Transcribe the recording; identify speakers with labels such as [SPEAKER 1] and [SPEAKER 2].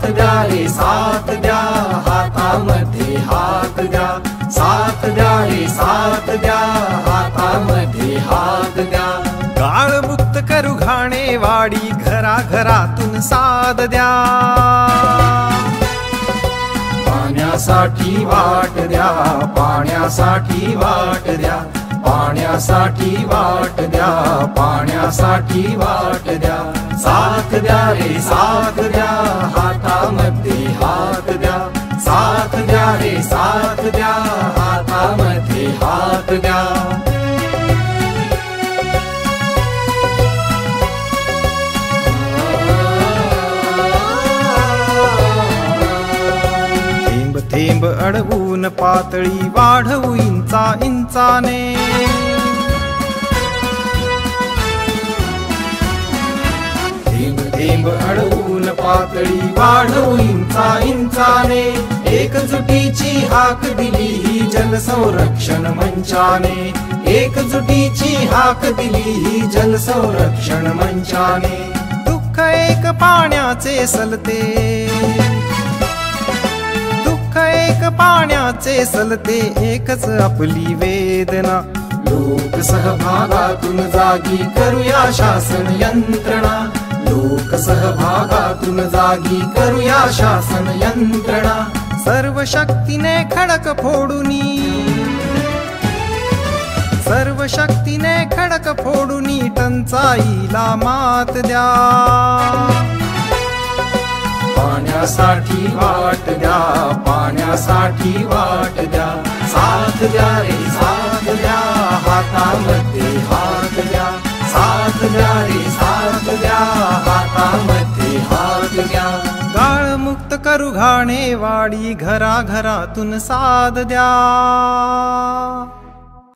[SPEAKER 1] द्या रे साथ द्या, हातामध्ये हात द्या, साथ द्या रे साथ द्या, हातामध्ये हात द्या.
[SPEAKER 2] गाळमुक्त करू घाणेवाडी, घराघरातून साद द्या.
[SPEAKER 1] पाण्यासाठी वाट द्या, पाण्यासाठी वाट द्या, पाण्यासाठी वाट द्या, पाण्यासाठी वाट द्या. साथ द्या रे साथ द्या, हातामध्ये हात द्या, साथ द्या रे साथ द्या, हातामध्ये हात द्या.
[SPEAKER 2] थेंब थेंब अडवून पातळी वाढवू इंचा इंचाने.
[SPEAKER 1] थेंब थेंब अडवून पातळी वाढवू इंचा इंचाने. एकजुटीची हाक दिली ही जल संरक्षण मंचाने, एकजुटीची हाक दिली ही जल संरक्षण मंचाने.
[SPEAKER 2] दुःख एक पाण्याचे सलते, दुःख एक पाण्याचे सलते, एकच आपली वेदना.
[SPEAKER 1] लोक सहभागातून जागी करूया शासन यंत्रणा, लोक सहभागातून जागी करूया शासन यंत्रणा.
[SPEAKER 2] सर्व शक्तीने खडक फोडूनी, सर्व शक्तीने खडक फोडूनी, टंचाईला मात द्या.
[SPEAKER 1] पाण्यासाठी वाट द्या, पाण्यासाठी वाट द्या. साथ द्या रे साथ द्या, हातामध्ये हात द्या, साथ द्या रे साथ द्या, हातामध्ये हात द्या.
[SPEAKER 2] गाळमुक्त करू घाणेवाडी, घराघरातून साद द्या.